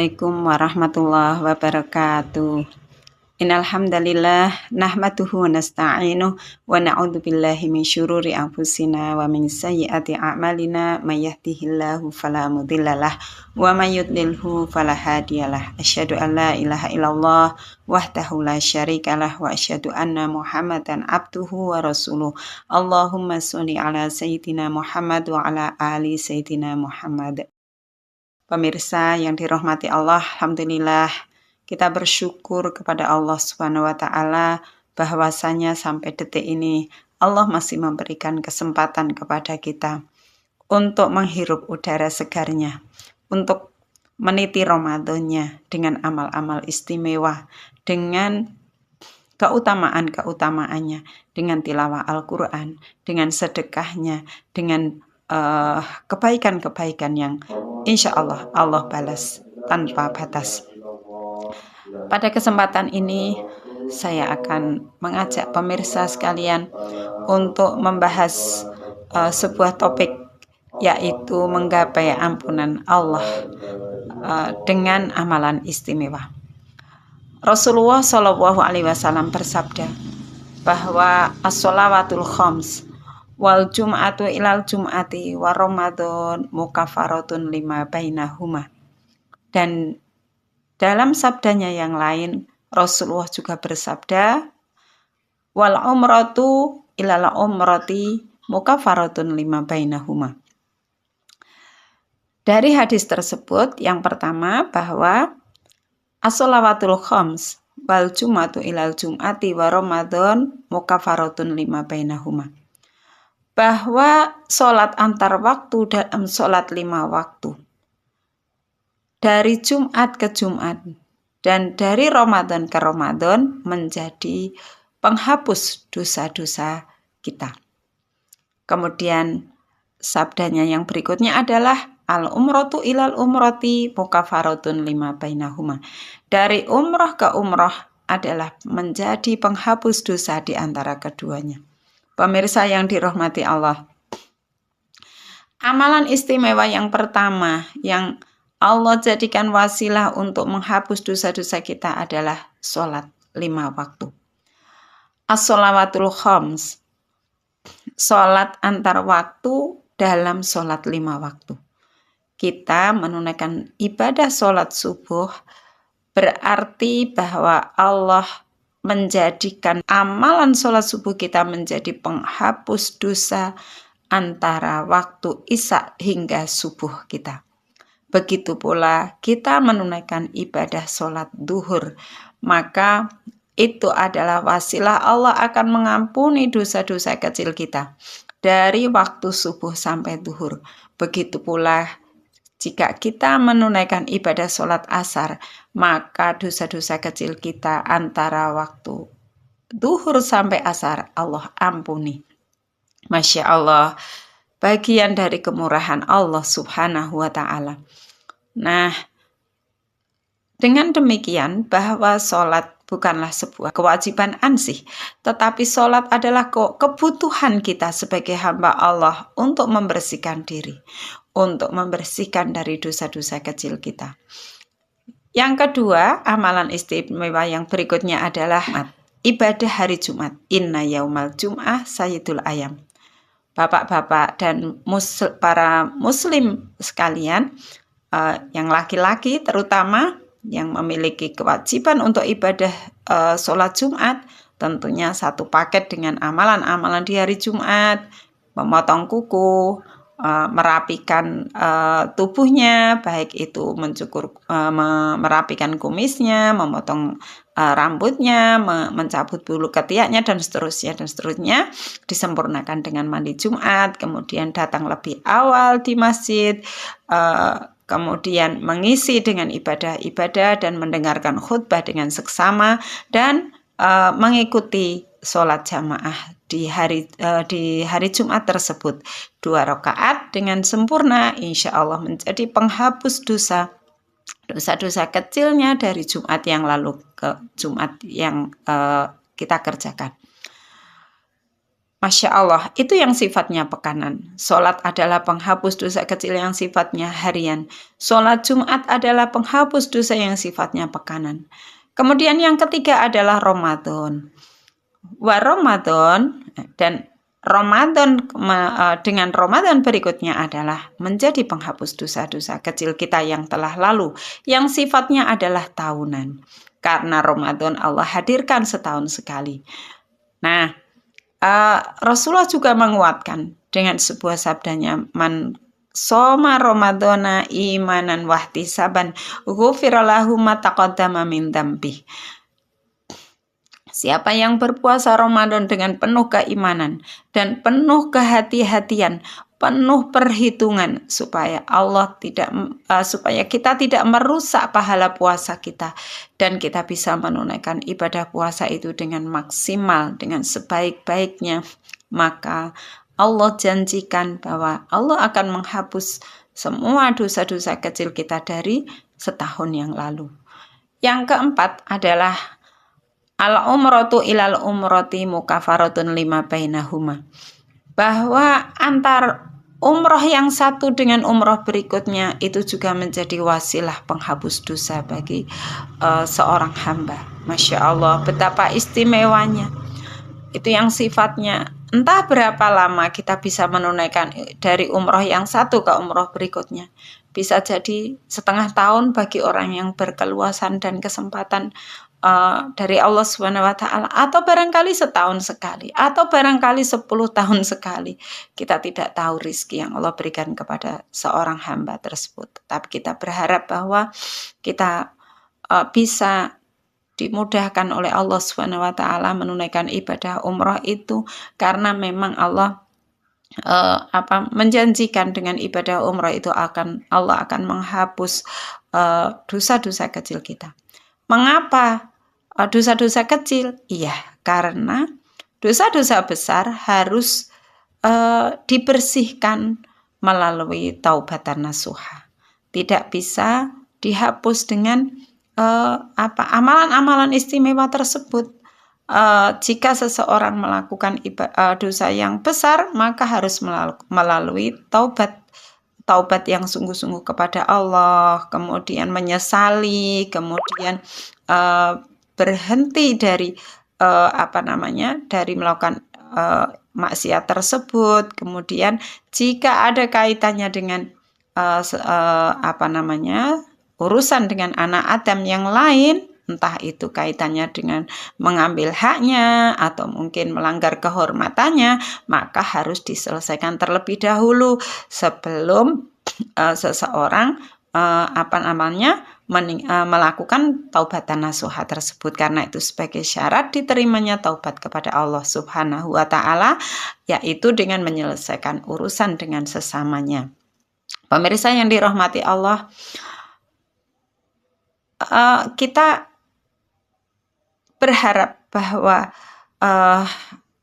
Assalamualaikum warahmatullahi wabarakatuh. Innal hamdalillah nahmaduhu wa nasta'inuhu wa na'udzu billahi min syururi anfusina wa min sayyiati a'malina may yahdihillahu fala mudhillalah wa may yudlilhu fala hadiyalah. Asyhadu an la ilaha illallah wahdahu la syarikalah wa asyhadu anna Muhammadan abduhu wa rasuluh. Allahumma sholli ala sayyidina Muhammad wa ala ali sayyidina Muhammad. Pemirsa yang dirahmati Allah, alhamdulillah kita bersyukur kepada Allah Subhanahu wa taala bahwasanya sampai detik ini Allah masih memberikan kesempatan kepada kita untuk menghirup udara segarnya, untuk meniti Ramadannya dengan amal-amal istimewa, dengan keutamaan-keutamaannya, dengan tilawah Al-Quran, dengan sedekahnya, dengan kebaikan-kebaikan yang insya Allah Allah balas tanpa batas. Pada kesempatan ini saya akan mengajak pemirsa sekalian untuk membahas sebuah topik, yaitu menggapai ampunan Allah dengan amalan istimewa. Rasulullah Shallallahu Alaihi Wasallam bersabda bahwa as-sholawatul khams wal jum'atu ilal jum'ati wa Ramadan mukafaratun lima bainahuma. Dan dalam sabdanya yang lain Rasulullah juga bersabda wal umratu ilal umrati mukafaratun lima bainahuma. Dari hadis tersebut yang pertama bahwa as-sholawatul khams wal jum'atu ilal jum'ati wa Ramadan mukafaratun lima bainahuma. Bahwa sholat antar waktu dalam sholat 5 waktu, dari Jumat ke Jumat dan dari Ramadan ke Ramadan menjadi penghapus dosa-dosa kita. Kemudian sabdanya yang berikutnya adalah al-umratu ilal umrati mukafaratun lima bainahuma. Dari umrah ke umrah adalah menjadi penghapus dosa di antara keduanya. Pemirsa yang dirahmati Allah, amalan istimewa yang pertama yang Allah jadikan wasilah untuk menghapus dosa-dosa kita adalah sholat 5 waktu. As-sholawatul khams, sholat antar waktu dalam sholat 5 waktu. Kita menunaikan ibadah sholat subuh berarti bahwa Allah menjadikan amalan sholat subuh kita menjadi penghapus dosa antara waktu isya hingga subuh kita. Begitu pula kita menunaikan ibadah sholat duhur, maka itu adalah wasilah Allah akan mengampuni dosa-dosa kecil kita dari waktu subuh sampai duhur. Begitu pula jika kita menunaikan ibadah sholat asar, maka dosa-dosa kecil kita antara waktu duhur sampai asar Allah ampuni. Masya Allah, bagian dari kemurahan Allah Subhanahu wa ta'ala. Nah, dengan demikian bahwa sholat bukanlah sebuah kewajiban ansih, tetapi sholat adalah kebutuhan kita sebagai hamba Allah untuk membersihkan diri, untuk membersihkan dari dosa-dosa kecil kita. Yang kedua, amalan istimewa yang berikutnya adalah ibadah hari Jumat. Inna yaumal jum'ah sayyidul ayam. Bapak-bapak dan para muslim sekalian, yang laki-laki terutama yang memiliki kewajiban untuk ibadah sholat Jumat, tentunya satu paket dengan amalan-amalan di hari Jumat, memotong kuku, merapikan tubuhnya, baik itu merapikan kumisnya, memotong rambutnya, mencabut bulu ketiaknya dan seterusnya, disempurnakan dengan mandi Jumat, kemudian datang lebih awal di masjid, kemudian mengisi dengan ibadah-ibadah dan mendengarkan khutbah dengan seksama dan mengikuti sholat jamaah di hari Jumat tersebut 2 rakaat dengan sempurna, insya Allah menjadi penghapus dosa-dosa kecilnya dari Jumat yang lalu ke Jumat yang kita kerjakan. Masya Allah, itu yang sifatnya pekanan. Sholat adalah penghapus dosa kecil yang sifatnya harian. Sholat Jumat adalah penghapus dosa yang sifatnya pekanan. Kemudian yang ketiga adalah Ramadan. Ramadan dan Ramadan dengan Ramadan berikutnya adalah menjadi penghapus dosa-dosa kecil kita yang telah lalu, yang sifatnya adalah tahunan. Karena Ramadan Allah hadirkan setahun sekali. Nah, Rasulullah juga menguatkan dengan sebuah sabdanya, man soma Ramadana imanan wahtisaban ghufira lahu ma taqaddama min dzambi. Siapa yang berpuasa Ramadan dengan penuh keimanan dan penuh kehati-hatian, penuh perhitungan supaya supaya kita tidak merusak pahala puasa kita dan kita bisa menunaikan ibadah puasa itu dengan maksimal, dengan sebaik-baiknya, maka Allah janjikan bahwa Allah akan menghapus semua dosa-dosa kecil kita dari setahun yang lalu. Yang keempat adalah al-umratu ilal umrati mukafaratun lima bainahuma. Bahwa antar umroh yang satu dengan umroh berikutnya itu juga menjadi wasilah penghapus dosa bagi seorang hamba. Masya Allah, betapa istimewanya. Itu yang sifatnya entah berapa lama kita bisa menunaikan dari umroh yang satu ke umroh berikutnya. Bisa jadi setengah tahun bagi orang yang berkeluasan dan kesempatan dari Allah SWT, atau barangkali setahun sekali, atau barangkali 10 tahun sekali. Kita tidak tahu rizki yang Allah berikan kepada seorang hamba tersebut. Tapi kita berharap bahwa kita bisa dimudahkan oleh Allah SWT menunaikan ibadah umrah itu, karena memang Allah menjanjikan dengan ibadah umrah itu Allah akan menghapus dosa-dosa kecil kita. Mengapa dosa-dosa kecil? Iya, karena dosa-dosa besar harus dibersihkan melalui taubatan nasuha. Tidak bisa dihapus dengan amalan-amalan istimewa tersebut. Jika seseorang melakukan dosa yang besar, maka harus melalui taubat yang sungguh-sungguh kepada Allah, kemudian menyesali, kemudian berhenti dari dari melakukan maksiat tersebut. Kemudian jika ada kaitannya dengan urusan dengan anak Adam yang lain, entah itu kaitannya dengan mengambil haknya atau mungkin melanggar kehormatannya, maka harus diselesaikan terlebih dahulu sebelum seseorang melakukan taubatan nasuha tersebut, karena itu sebagai syarat diterimanya taubat kepada Allah Subhanahu wa Ta'ala, yaitu dengan menyelesaikan urusan dengan sesamanya. Pemirsa yang dirahmati Allah, kita berharap bahwa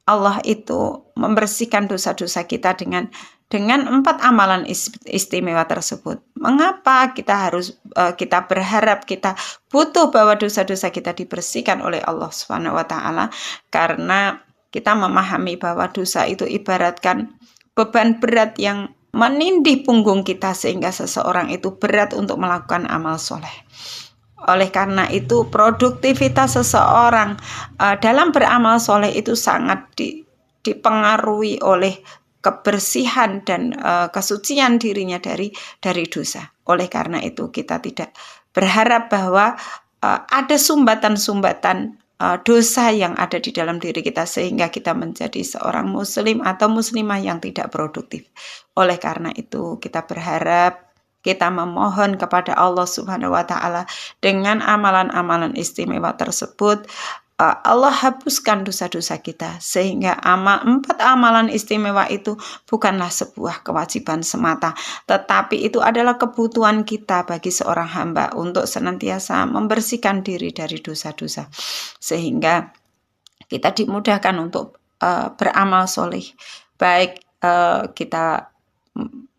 Allah itu membersihkan dosa-dosa kita dengan 4 amalan istimewa tersebut. Mengapa kita berharap, kita butuh bahwa dosa-dosa kita dibersihkan oleh Allah Subhanahu wa Ta'ala? Karena kita memahami bahwa dosa itu ibaratkan beban berat yang menindih punggung kita, sehingga seseorang itu berat untuk melakukan amal soleh. Oleh karena itu, produktivitas seseorang dalam beramal soleh itu sangat dipengaruhi oleh kebersihan dan kesucian dirinya dari dosa. Oleh karena itu, kita tidak berharap bahwa ada sumbatan-sumbatan dosa yang ada di dalam diri kita sehingga kita menjadi seorang muslim atau muslimah yang tidak produktif. Oleh karena itu, kita berharap, kita memohon kepada Allah Subhanahu wa Ta'ala dengan amalan-amalan istimewa tersebut, Allah hapuskan dosa-dosa kita, sehingga 4 amalan istimewa itu bukanlah sebuah kewajiban semata, tetapi itu adalah kebutuhan kita bagi seorang hamba untuk senantiasa membersihkan diri dari dosa-dosa, sehingga kita dimudahkan untuk beramal soleh, baik kita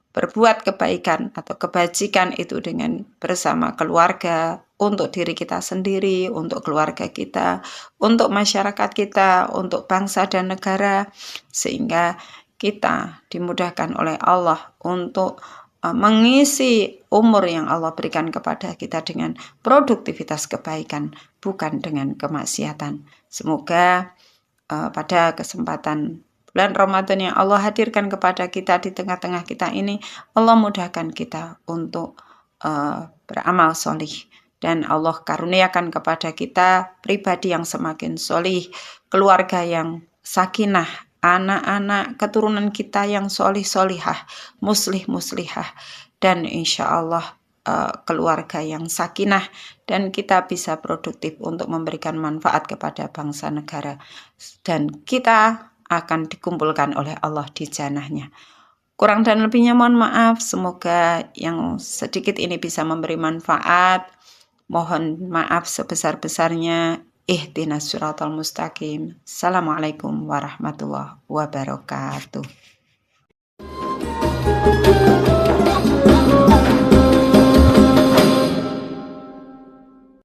berbuat kebaikan atau kebajikan itu dengan bersama keluarga, untuk diri kita sendiri, untuk keluarga kita, untuk masyarakat kita, untuk bangsa dan negara, sehingga kita dimudahkan oleh Allah untuk mengisi umur yang Allah berikan kepada kita dengan produktivitas kebaikan, bukan dengan kemaksiatan. Semoga pada kesempatan bulan Ramadan yang Allah hadirkan kepada kita di tengah-tengah kita ini, Allah mudahkan kita untuk beramal solih, dan Allah karuniakan kepada kita pribadi yang semakin solih, keluarga yang sakinah, anak-anak keturunan kita yang solih-solihah, muslih-muslihah, dan insya Allah keluarga yang sakinah, dan kita bisa produktif untuk memberikan manfaat kepada bangsa negara, dan kita akan dikumpulkan oleh Allah di jannahnya. Kurang dan lebihnya mohon maaf, semoga yang sedikit ini bisa memberi manfaat. Mohon maaf sebesar-besarnya. Ihdinas siratal mustaqim. Assalamualaikum warahmatullahi wabarakatuh.